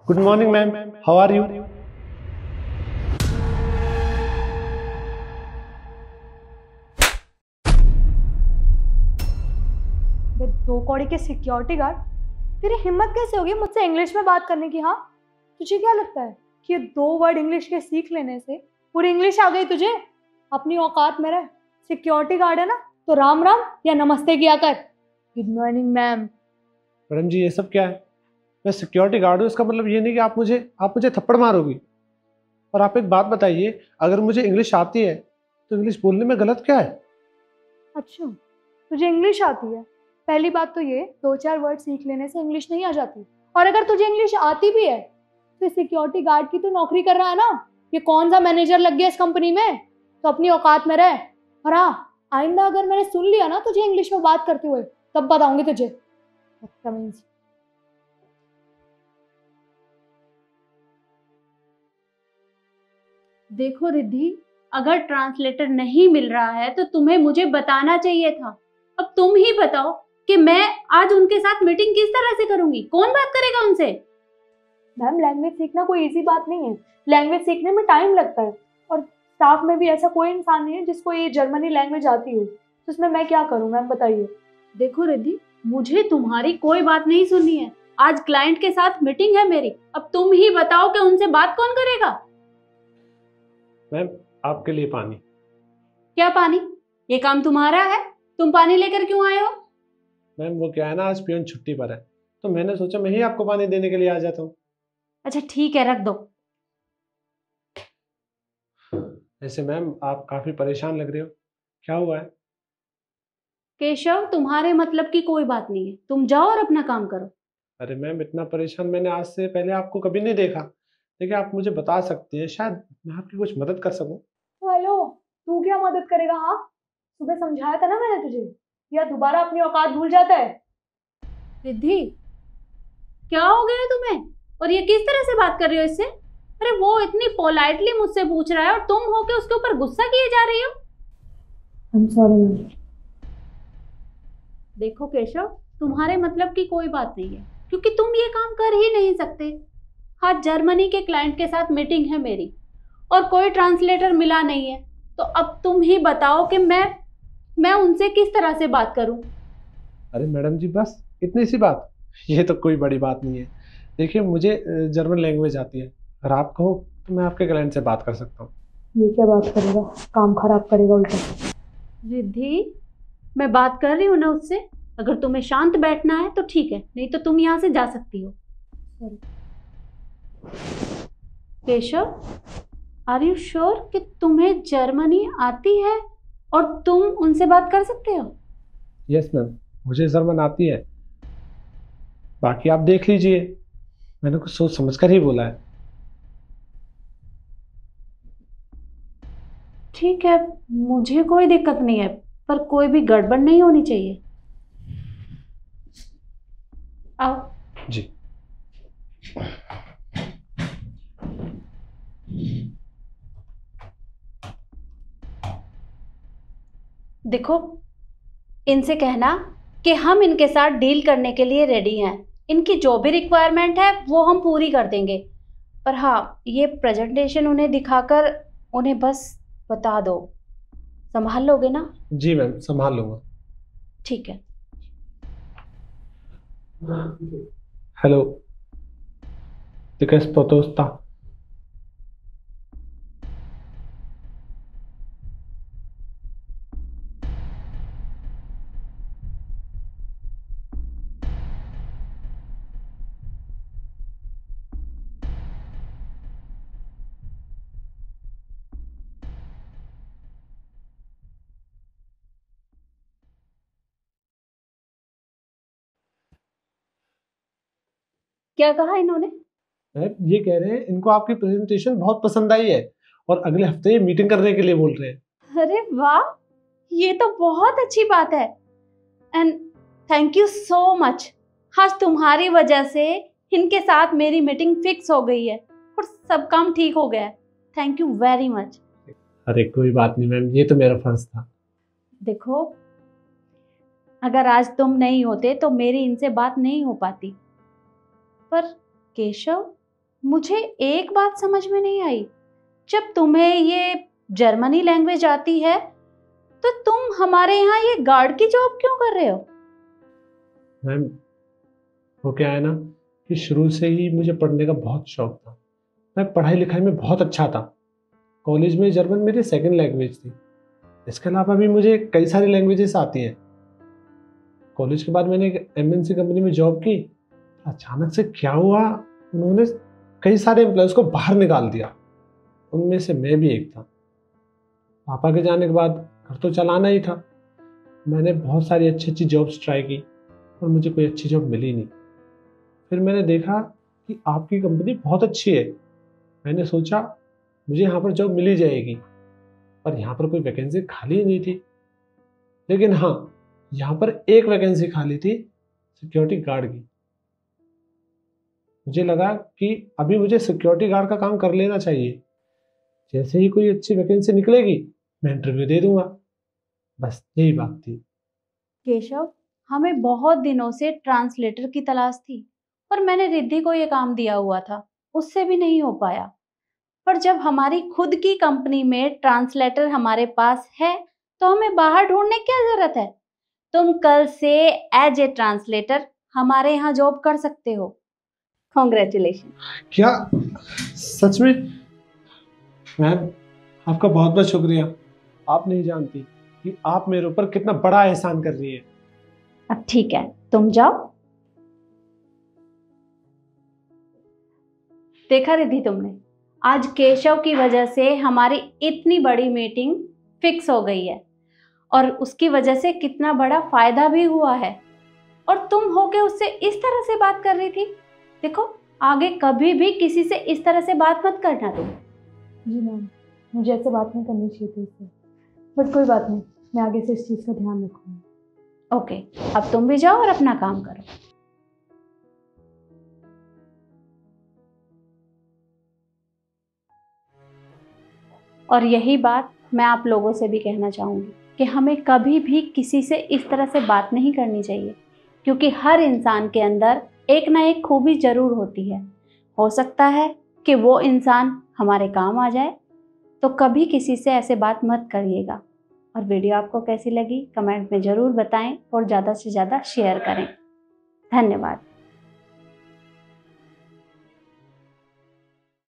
Good morning, ma'am. How are you? बे दो कौड़ी के सिक्योरिटी गार्ड, तेरी हिम्मत कैसे होगी मुझसे इंग्लिश में बात करने की? हाँ, तुझे क्या लगता है कि ये 2 वर्ड इंग्लिश के सीख लेने से पूरी इंग्लिश आ गई तुझे? अपनी औकात में रह। सिक्योरिटी गार्ड है ना, तो राम राम या नमस्ते किया कर। Good morning ma'am. मैडम जी, ये सब क्या है? मैं सिक्योरिटी गार्ड हूँ, इसका मतलब ये नहीं कि आप मुझे थप्पड़ मारोगी। और आप एक बात बताइए, अगर मुझे इंग्लिश आती है तो इंग्लिश बोलने में गलत क्या है? अच्छा, तुझे इंग्लिश आती है? पहली बात तो ये 2-4 वर्ड सीख लेने से इंग्लिश नहीं आ जाती। और अगर तुझे इंग्लिश आती भी है तो सिक्योरिटी गार्ड की तो नौकरी कर रहा है ना। ये कौन सा मैनेजर लग गया इस कंपनी में? तो अपनी औकात में रह। और हाँ, आइंदा अगर मैंने सुन लिया ना तुझे इंग्लिश में बात करते हुए, तब बताऊंगी तुझे। बदतमीज। देखो रिद्धि, अगर ट्रांसलेटर नहीं मिल रहा है तो तुम्हें मुझे बताना चाहिए था। अब तुम ही बताओ कि मैं आज उनके साथ मीटिंग किस तरह से करूंगी, कौन बात करेगा उनसे? मैम, लैंग्वेज सीखना कोई इजी बात नहीं है। लैंग्वेज सीखने में टाइम लगता है। और स्टाफ में भी ऐसा कोई इंसान नहीं है जिसको ये जर्मनी लैंग्वेज आती हो। तो इसमें मैं क्या करूँ मैम, बताइए। देखो रिद्धि, मुझे तुम्हारी कोई बात नहीं सुननी है। आज क्लाइंट के साथ मीटिंग है मेरी। अब तुम ही बताओ कि उनसे बात कौन करेगा? मैम, आपके लिए पानी। क्या पानी? ये काम तुम्हारा है, तुम पानी लेकर क्यों आए हो? मैम, वो क्या है ना, आज पियून छुट्टी पर है, तो मैंने सोचा मैं ही आपको पानी देने के लिए आ जाता हूँ। अच्छा ठीक है, रख दो। ऐसे मैम, आप काफी परेशान लग रहे हो, क्या हुआ है? केशव, तुम्हारे मतलब की कोई बात नहीं है, तुम जाओ और अपना काम करो। अरे मैम, इतना परेशान मैंने आज से पहले आपको कभी नहीं देखा। देखिए, आप मुझे बता सकती हैं, शायद मैं आपकी कुछ मदद कर सकूं। तो हेलो, तू क्या मदद करेगा? हाँ, सुबह समझाया था ना मैंने तुझे, या दोबारा अपनी औकात भूल जाता है? रिद्धि, क्या हो गया तुम्हें? और ये किस तरह से बात कर रही हो इससे? अरे वो इतनी पोलाइटली मुझसे पूछ रहा है और तुम होके उसके ऊपर गुस्सा किए जा रही हो। I am sorry ma'am. देखो केशव, तुम्हारे मतलब की कोई बात नहीं है, क्योंकि तुम ये काम कर ही नहीं सकते। आज जर्मनी के क्लाइंट के साथ मीटिंग है मेरी और कोई ट्रांसलेटर मिला नहीं है। तो अब तुम ही बताओ कि मैं उनसे किस तरह से बात करूं? अरे मैडम जी, बस इतनी सी बात, ये तो कोई बड़ी बात नहीं है। देखिए, मुझे जर्मन लैंग्वेज आती है। अगर आप कहो तो मैं आपके क्लाइंट से बात कर सकता हूँ। ये क्या बात करेगा, काम खराब करेगा उल्टा। रिद्धि, मैं बात कर रही हूँ ना उससे। अगर तुम्हें शांत बैठना है तो ठीक है, नहीं तो तुम यहाँ से जा सकती हो। Sorry. Keshav, are you sure कि तुम्हें जर्मनी आती है और तुम उनसे बात कर सकते हो? यस मैम, मुझे जर्मन आती है। बाकी आप देख लीजिए, मैंने कुछ सोच समझ कर ही बोला है। ठीक है, मुझे कोई दिक्कत नहीं है, पर कोई भी गड़बड़ नहीं होनी चाहिए। आओ। जी। देखो, इनसे कहना कि हम इनके साथ डील करने के लिए रेडी हैं। इनकी जो भी रिक्वायरमेंट है वो हम पूरी कर देंगे। पर हाँ, ये प्रेजेंटेशन उन्हें दिखाकर उन्हें बस बता दो। संभाल लोगे ना? जी मैम, संभाल लूंगा। ठीक है। हेलो, दिक्कत पोतोस्ता। क्या कहा इन्होंने? मैम, ये कह रहे हैं इनको आपकी प्रेजेंटेशन बहुत पसंद आई है और अगले हफ्ते ये मीटिंग करने के लिए बोल रहे हैं। अरे वाह, ये तो बहुत अच्छी बात है। And thank you so much. आज तुम्हारी वजह से इनके साथ मेरी मीटिंग फिक्स हो गई है और सब काम ठीक हो गया है। Thank you very much. अरे कोई बात नहीं मैम, ये तो मेरा फर्ज था। देखो, अगर आज तुम नहीं होते तो मेरी इनसे बात नहीं हो पाती। पर केशव, मुझे एक बात समझ में नहीं आई, जब तुम्हें ये जर्मनी लैंग्वेज आती है तो तुम हमारे यहाँ ये गार्ड की जॉब क्यों कर रहे हो? मैम, वो क्या है ना कि शुरू से ही मुझे पढ़ने का बहुत शौक था। मैं पढ़ाई लिखाई में बहुत अच्छा था। कॉलेज में जर्मन मेरी सेकंड लैंग्वेज थी। इसके अलावा भी मुझे कई सारी लैंग्वेजेस आती हैं। कॉलेज के बाद मैंने एक एमएनसी कंपनी में जॉब की। अचानक से क्या हुआ, उन्होंने कई सारे एम्प्लॉयज़ को बाहर निकाल दिया। उनमें से मैं भी एक था। पापा के जाने के बाद घर तो चलाना ही था। मैंने बहुत सारी अच्छी अच्छी जॉब्स ट्राई की और मुझे कोई अच्छी जॉब मिली नहीं। फिर मैंने देखा कि आपकी कंपनी बहुत अच्छी है। मैंने सोचा मुझे यहाँ पर जॉब मिल ही जाएगी, पर यहाँ पर कोई वैकेंसी खाली ही नहीं थी। लेकिन हाँ, यहाँ पर एक वैकेंसी खाली थी, सिक्योरिटी गार्ड की। मुझे लगा कि अभी मुझे सिक्योरिटी गार्ड का काम कर लेना चाहिए। जैसे ही कोई अच्छी वैकेंसी निकलेगी मैं इंटरव्यू दे दूंगा। बस यही बात थी। केशव, हमें बहुत दिनों से ट्रांसलेटर की तलाश थी और मैंने रिद्धि को ये काम दिया हुआ था, उससे भी नहीं हो पाया। पर जब हमारी खुद की कंपनी में ट्रांसलेटर हमारे पास है तो हमें बाहर ढूंढने की क्या जरूरत है? तुम कल से एज ए ट्रांसलेटर हमारे यहाँ जॉब कर सकते हो। कॉन्ग्रेचुलेशन। क्या सच में? मैम, आपका बहुत बहुत शुक्रिया। आप नहीं जानती कि आप मेरे ऊपर कितना बड़ा एहसान कर रही है। अब ठीक है, तुम जाओ। देखा रिद्धि तुमने, आज केशव की वजह से हमारी इतनी बड़ी मीटिंग फिक्स हो गई है और उसकी वजह से कितना बड़ा फायदा भी हुआ है। और तुम होके उससे इस तरह से बात कर रही थी। देखो, आगे कभी भी किसी से इस तरह से बात मत करना तुम। जी मैम, मुझे ऐसे बात नहीं करनी चाहिए थी इससे, बट कोई बात नहीं, मैं आगे से इस चीज़ का ध्यान रखूँगी। ओके, अब तुम भी जाओ और अपना काम करो। और यही बात मैं आप लोगों से भी कहना चाहूँगी कि हमें कभी भी किसी से इस तरह से बात नहीं करनी चाहिए, क्योंकि हर इंसान के अंदर एक ना एक खूबी जरूर होती है। हो सकता है कि वो इंसान हमारे काम आ जाए। तो कभी किसी से ऐसे बात मत करिएगा। और वीडियो आपको कैसी लगी कमेंट में ज़रूर बताएं और ज़्यादा से ज़्यादा शेयर करें। धन्यवाद।